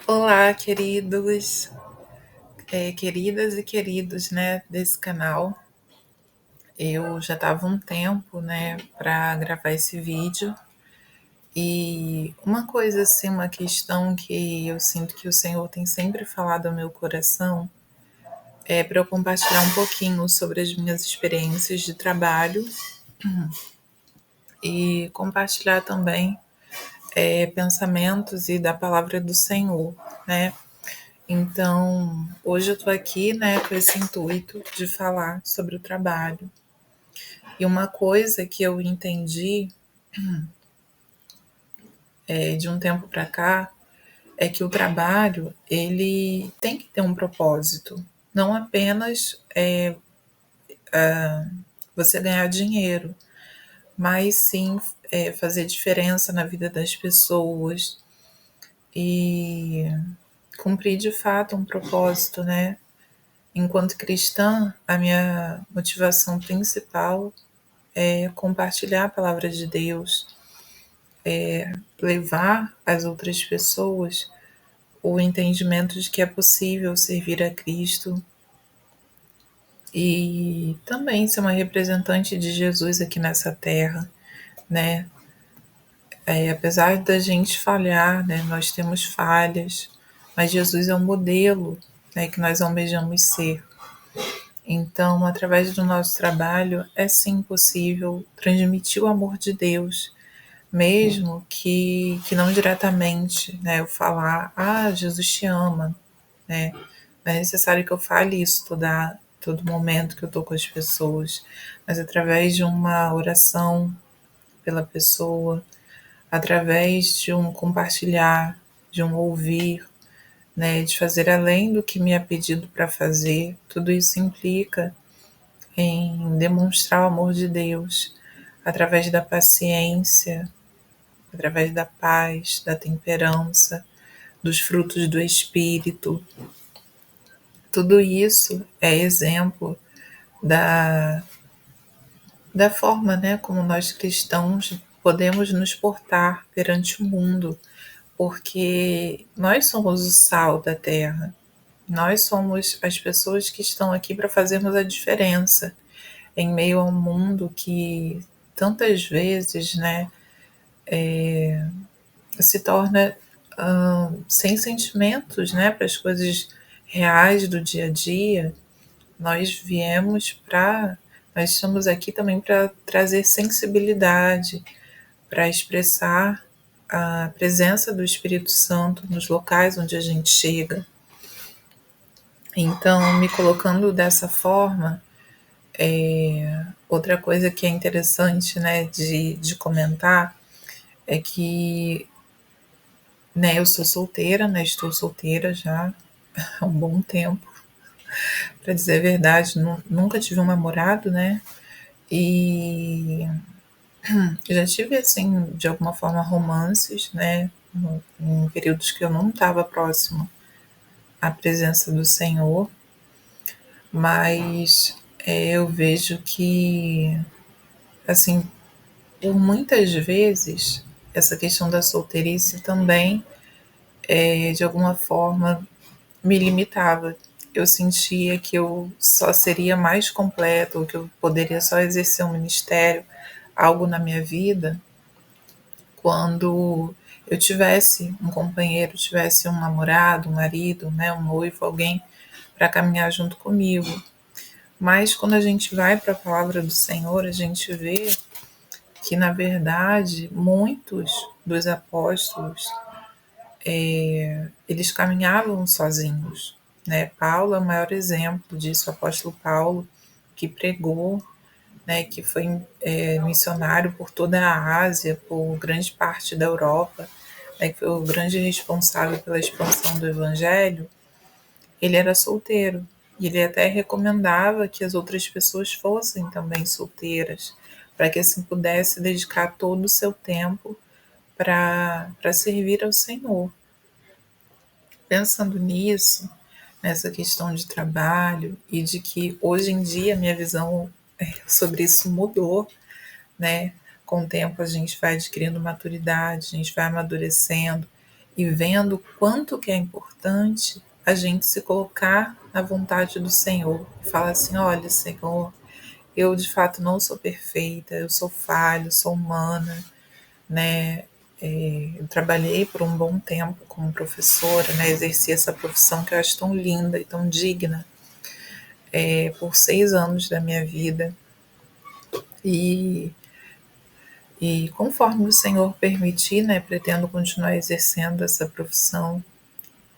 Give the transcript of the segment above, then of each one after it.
Olá, queridos, queridas e queridos, né, desse canal. Eu já estava um tempo, né, para gravar esse vídeo e uma coisa assim, uma questão que eu sinto que o Senhor tem sempre falado ao meu coração é para eu compartilhar um pouquinho sobre as minhas experiências de trabalho e compartilhar também pensamentos e da palavra do Senhor, né? Então, hoje eu estou aqui, né, com esse intuito de falar sobre o trabalho. E uma coisa que eu entendi de um tempo para cá é que o trabalho ele tem que ter um propósito, não apenas você ganhar dinheiro, mas sim fazer diferença na vida das pessoas e cumprir de fato um propósito, né? Enquanto cristã, a minha motivação principal é compartilhar a palavra de Deus, levar às outras pessoas o entendimento de que é possível servir a Cristo e também ser uma representante de Jesus aqui nessa terra, né? Apesar da gente falhar, né? Nós temos falhas, mas Jesus é um modelo, né, que nós almejamos ser. Então, através do nosso trabalho, é sim possível transmitir o amor de Deus, mesmo que não diretamente, né, eu falar, Jesus te ama, né? Não é necessário que eu fale isso todo momento que eu estou com as pessoas, mas através de uma oração pela pessoa, através de um compartilhar, de um ouvir, né, de fazer além do que me é pedido para fazer, tudo isso implica em demonstrar o amor de Deus através da paciência, através da paz, da temperança, dos frutos do Espírito. Tudo isso é exemplo da, da forma, né, como nós cristãos podemos nos portar perante o mundo, porque nós somos o sal da terra, nós somos as pessoas que estão aqui para fazermos a diferença em meio a um mundo que tantas vezes, né, se torna sem sentimentos, né, para as coisas reais do dia a dia. Nós viemos para, nós estamos aqui também para trazer sensibilidade, para expressar a presença do Espírito Santo nos locais onde a gente chega. Então, me colocando dessa forma, outra coisa que é interessante, né, de comentar é que, né, eu sou solteira, né, estou solteira já há um bom tempo, para dizer a verdade, nunca tive um namorado, né, e já tive, assim, de alguma forma, romances, né, em períodos que eu não estava próximo à presença do Senhor, mas eu vejo que, assim, por muitas vezes, essa questão da solteirice também, de alguma forma, me limitava. Eu sentia que eu só seria mais completa, ou que eu poderia só exercer um ministério, algo na minha vida, quando eu tivesse um companheiro, tivesse um namorado, um marido, né, um noivo, alguém para caminhar junto comigo. Mas quando a gente vai para a palavra do Senhor, a gente vê que, na verdade, muitos dos apóstolos, eles caminhavam sozinhos, né? Paulo é o maior exemplo disso, o apóstolo Paulo, que pregou, né, que foi missionário por toda a Ásia, por grande parte da Europa, né, que foi o grande responsável pela expansão do evangelho. Ele era solteiro, e ele até recomendava que as outras pessoas fossem também solteiras, para que assim pudesse dedicar todo o seu tempo para servir ao Senhor. Pensando nisso, nessa questão de trabalho e de que hoje em dia minha visão sobre isso mudou, né? Com o tempo a gente vai adquirindo maturidade, a gente vai amadurecendo e vendo quanto que é importante a gente se colocar na vontade do Senhor. E falar assim, olha, Senhor, eu de fato não sou perfeita, eu sou falha, eu sou humana, né? Eu trabalhei por um bom tempo como professora, né? Exerci essa profissão que eu acho tão linda e tão digna, por 6 anos da minha vida. E, e conforme o Senhor permitir, né? Pretendo continuar exercendo essa profissão.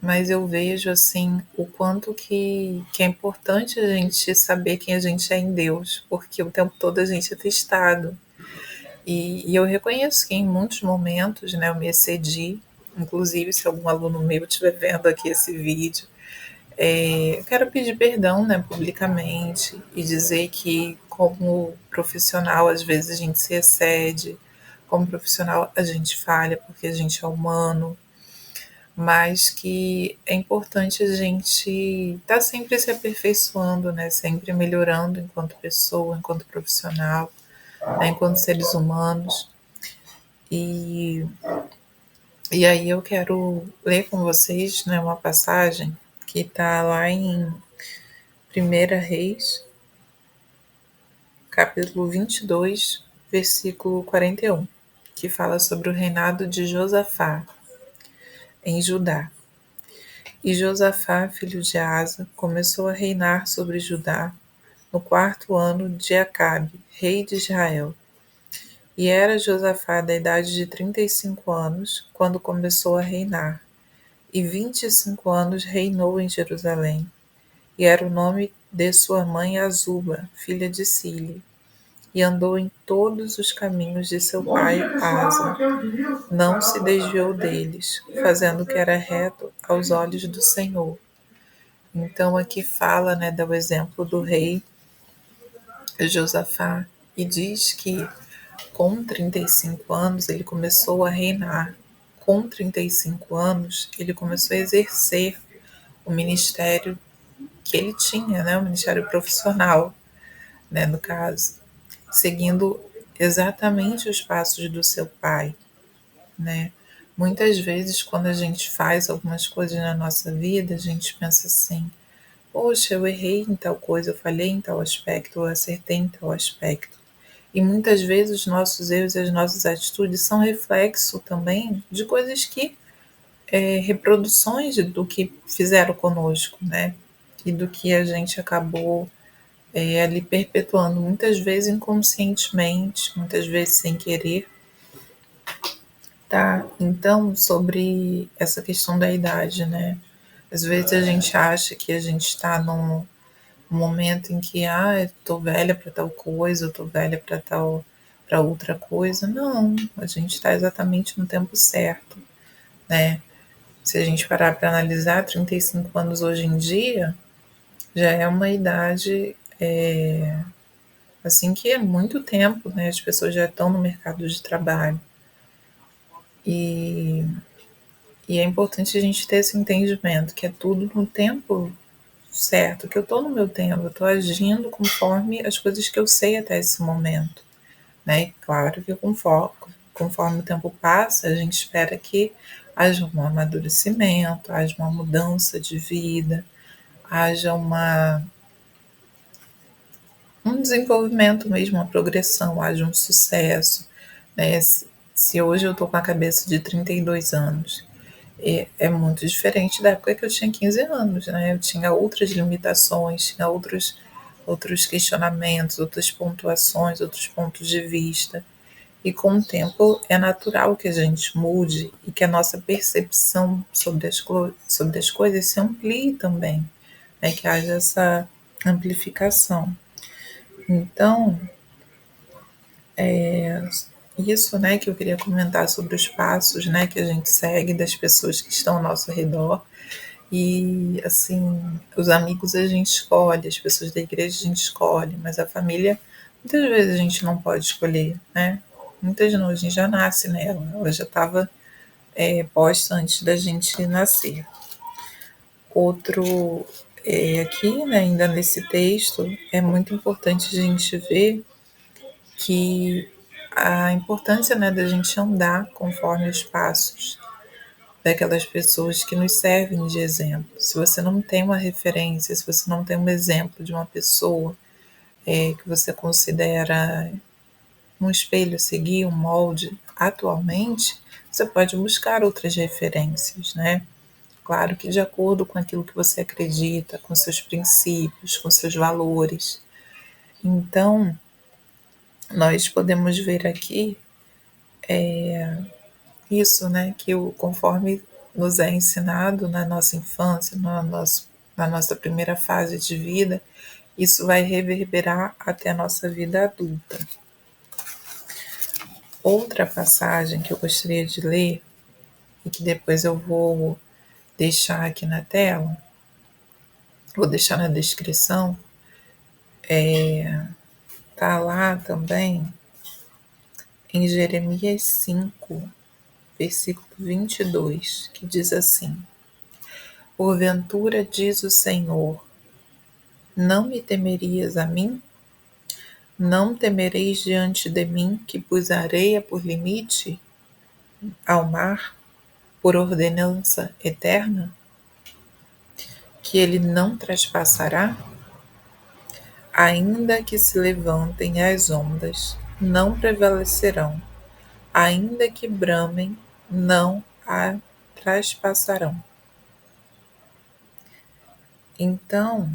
Mas eu vejo assim o quanto que é importante a gente saber quem a gente é em Deus, porque o tempo todo a gente é testado. E eu reconheço que em muitos momentos, né, eu me excedi, inclusive se algum aluno meu estiver vendo aqui esse vídeo, eu quero pedir perdão, né, publicamente e dizer que como profissional às vezes a gente se excede, como profissional a gente falha porque a gente é humano, mas que é importante a gente estar sempre se aperfeiçoando, né, sempre melhorando enquanto pessoa, enquanto profissional, né, enquanto seres humanos. E, e aí eu quero ler com vocês, né, uma passagem que está lá em 1 Reis, capítulo 22, versículo 41, que fala sobre o reinado de Josafá em Judá. E Josafá, filho de Asa, começou a reinar sobre Judá no 4º ano de Acabe, rei de Israel. E era Josafá da idade de 35 anos, quando começou a reinar, e 25 anos reinou em Jerusalém. E era o nome de sua mãe Azuba, filha de Sile, e andou em todos os caminhos de seu pai Asa. Não se desviou deles, fazendo o que era reto aos olhos do Senhor. Então aqui fala, né, do exemplo do rei Josafá, e diz que com 35 anos ele começou a reinar. Com 35 anos ele começou a exercer o ministério que ele tinha, né, o ministério profissional, né, no caso, seguindo exatamente os passos do seu pai, né? Muitas vezes, quando a gente faz algumas coisas na nossa vida, a gente pensa assim: poxa, eu errei em tal coisa, eu falhei em tal aspecto, eu acertei em tal aspecto. E muitas vezes os nossos erros e as nossas atitudes são reflexo também de coisas que, reproduções do que fizeram conosco, né? E do que a gente acabou ali perpetuando, muitas vezes inconscientemente, muitas vezes sem querer, tá? Então, sobre essa questão da idade, né? Às vezes a gente acha que a gente está num momento em que, eu tô velha para tal coisa, eu tô velha para outra coisa. Não, a gente está exatamente no tempo certo, né? Se a gente parar para analisar, 35 anos hoje em dia já é uma idade, assim, que é muito tempo, né? As pessoas já estão no mercado de trabalho. E, e é importante a gente ter esse entendimento, que é tudo no tempo certo, que eu estou no meu tempo, eu estou agindo conforme as coisas que eu sei até esse momento, né? E claro que conforme o tempo passa, a gente espera que haja um amadurecimento, haja uma mudança de vida, haja um desenvolvimento mesmo, uma progressão, haja um sucesso, né? Se hoje eu estou com a cabeça de 32 anos, é muito diferente da época que eu tinha 15 anos, né? Eu tinha outras limitações, tinha outros questionamentos, outras pontuações, outros pontos de vista. E com o tempo é natural que a gente mude e que a nossa percepção sobre as coisas se amplie também, né? Que haja essa amplificação. Então, isso, né, que eu queria comentar sobre os passos, né, que a gente segue das pessoas que estão ao nosso redor. E, assim, os amigos a gente escolhe, as pessoas da igreja a gente escolhe, mas a família, muitas vezes a gente não pode escolher, né? Muitas não, a gente já nasce nela, ela já estava posta antes da gente nascer. Outro, aqui, né, ainda nesse texto, é muito importante a gente ver que a importância, né, da gente andar conforme os passos daquelas pessoas que nos servem de exemplo. Se você não tem uma referência, se você não tem um exemplo de uma pessoa que você considera um espelho a seguir, um molde atualmente, você pode buscar outras referências, né? Claro que de acordo com aquilo que você acredita, com seus princípios, com seus valores. Então, nós podemos ver aqui isso, né, que conforme nos é ensinado na nossa infância, na nossa primeira fase de vida, isso vai reverberar até a nossa vida adulta. Outra passagem que eu gostaria de ler, e que depois eu vou deixar aqui na tela, vou deixar na descrição, tá lá também em Jeremias 5, versículo 22, que diz assim: Porventura diz o Senhor, não me temerias a mim? Não temereis diante de mim que pus a areia por limite ao mar, por ordenança eterna, que ele não traspassará? Ainda que se levantem as ondas, não prevalecerão, ainda que bramem, não a traspassarão. Então,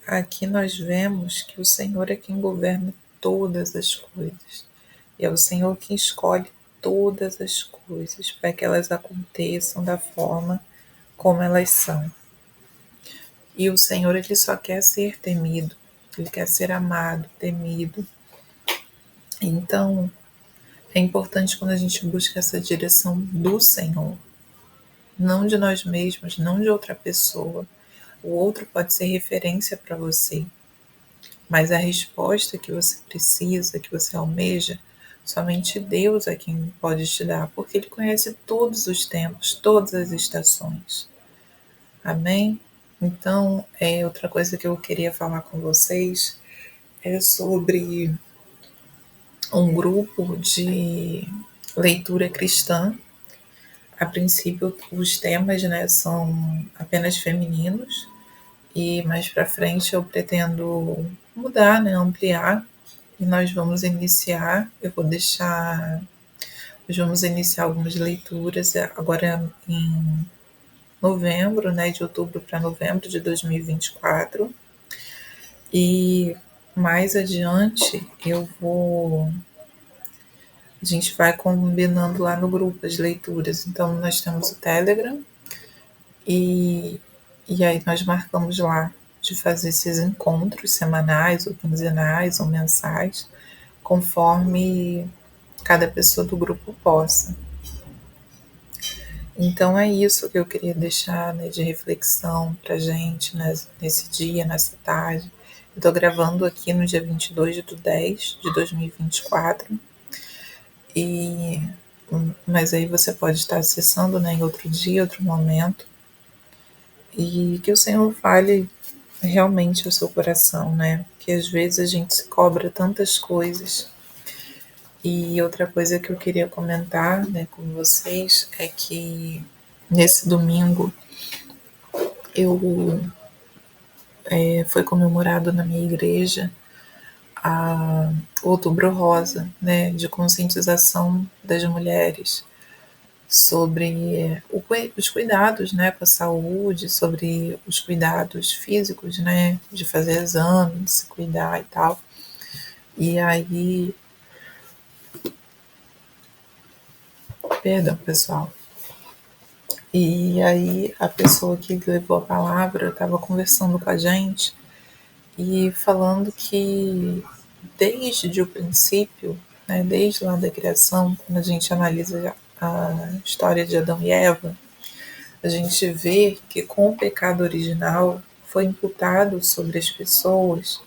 aqui nós vemos que o Senhor é quem governa todas as coisas. E é o Senhor que escolhe todas as coisas para que elas aconteçam da forma como elas são. E o Senhor, ele só quer ser temido, ele quer ser amado, temido. Então, é importante quando a gente busca essa direção do Senhor, não de nós mesmos, não de outra pessoa. O outro pode ser referência para você, mas a resposta que você precisa, que você almeja, somente Deus é quem pode te dar, porque Ele conhece todos os tempos, todas as estações. Amém? Então, outra coisa que eu queria falar com vocês é sobre um grupo de leitura cristã. A princípio, os temas, né, são apenas femininos, e mais para frente eu pretendo mudar, né, ampliar, e nós vamos iniciar algumas leituras agora em novembro, né, de outubro para novembro de 2024, e mais adiante a gente vai combinando lá no grupo as leituras. Então nós temos o Telegram, e, e aí nós marcamos lá de fazer esses encontros semanais, ou quinzenais, ou mensais, conforme cada pessoa do grupo possa. Então é isso que eu queria deixar, né, de reflexão para gente, né, nesse dia, nessa tarde. Estou gravando aqui no dia 22/10 de 2024, e, mas aí você pode estar acessando, né, em outro dia, outro momento, e que o Senhor fale realmente ao seu coração, né? Porque às vezes a gente se cobra tantas coisas. E outra coisa que eu queria comentar, né, com vocês é que nesse domingo eu foi comemorado na minha igreja a Outubro Rosa, né, de conscientização das mulheres sobre os cuidados, né, com a saúde, sobre os cuidados físicos, né, de fazer exame, de se cuidar e tal. E aí, perdão, pessoal. E aí a pessoa que levou a palavra estava conversando com a gente e falando que desde o princípio, né, desde lá da criação, quando a gente analisa a história de Adão e Eva, a gente vê que com o pecado original foi imputado sobre as pessoas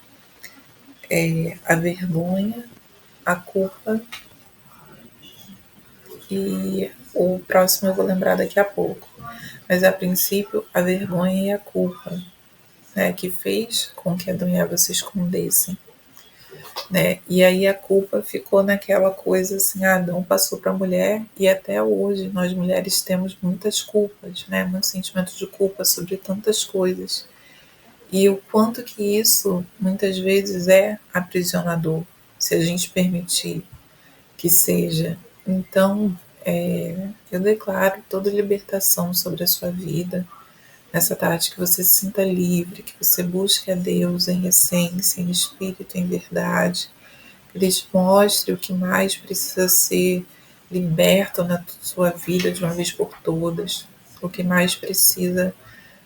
a vergonha, a culpa, e o próximo eu vou lembrar daqui a pouco. Mas a princípio a vergonha e a culpa, né, que fez com que Adão e Eva se escondessem. né? E aí a culpa ficou naquela coisa assim, Adão passou para a mulher e até hoje nós mulheres temos muitas culpas, né? Muitos sentimentos de culpa sobre tantas coisas. E o quanto que isso muitas vezes é aprisionador, se a gente permitir que seja. Então, eu declaro toda libertação sobre a sua vida, nessa tarde que você se sinta livre, que você busque a Deus em essência, em espírito, em verdade, que Ele te mostre o que mais precisa ser liberto na sua vida de uma vez por todas, o que mais precisa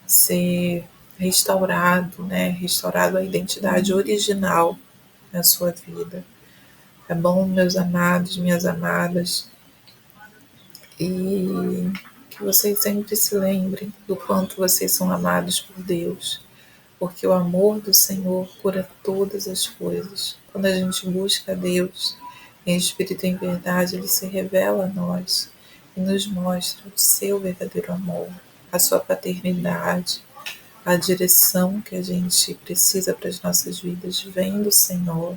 ser restaurado, né? Restaurado a identidade original na sua vida. Tá bom, meus amados, minhas amadas? E que vocês sempre se lembrem do quanto vocês são amados por Deus, porque o amor do Senhor cura todas as coisas. Quando a gente busca a Deus em espírito e em verdade, Ele se revela a nós e nos mostra o seu verdadeiro amor, a sua paternidade, a direção que a gente precisa para as nossas vidas vem do Senhor.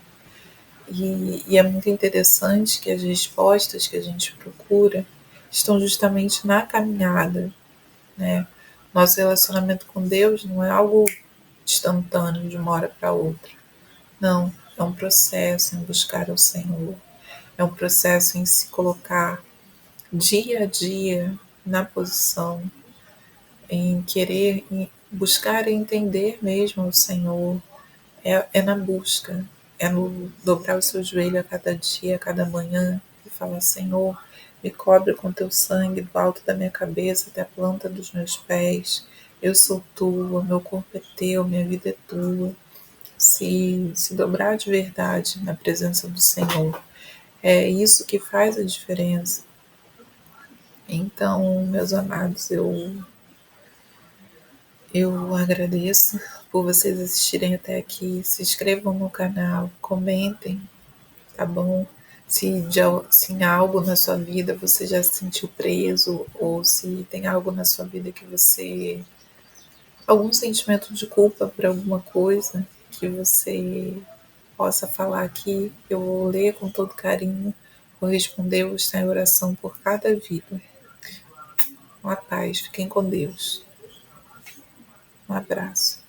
E é muito interessante que as respostas que a gente procura estão justamente na caminhada, né? Nosso relacionamento com Deus não é algo instantâneo de uma hora para outra. Não, é um processo em buscar o Senhor. É um processo em se colocar dia a dia na posição, em querer em buscar e entender mesmo o Senhor. É na busca, é no dobrar o seu joelho a cada dia, a cada manhã e falar: Senhor, me cobre com teu sangue do alto da minha cabeça até a planta dos meus pés. Eu sou tua, meu corpo é teu, minha vida é tua. Se dobrar de verdade na presença do Senhor. É isso que faz a diferença. Então, meus amados, eu agradeço por vocês assistirem até aqui. Se inscrevam no canal, comentem, tá bom? Se em algo na sua vida você já se sentiu preso, ou se tem algo na sua vida que você. Algum sentimento de culpa por alguma coisa que você possa falar aqui, eu vou ler com todo carinho, vou responder, vou estar em oração por cada vida. Uma paz, fiquem com Deus. Um abraço.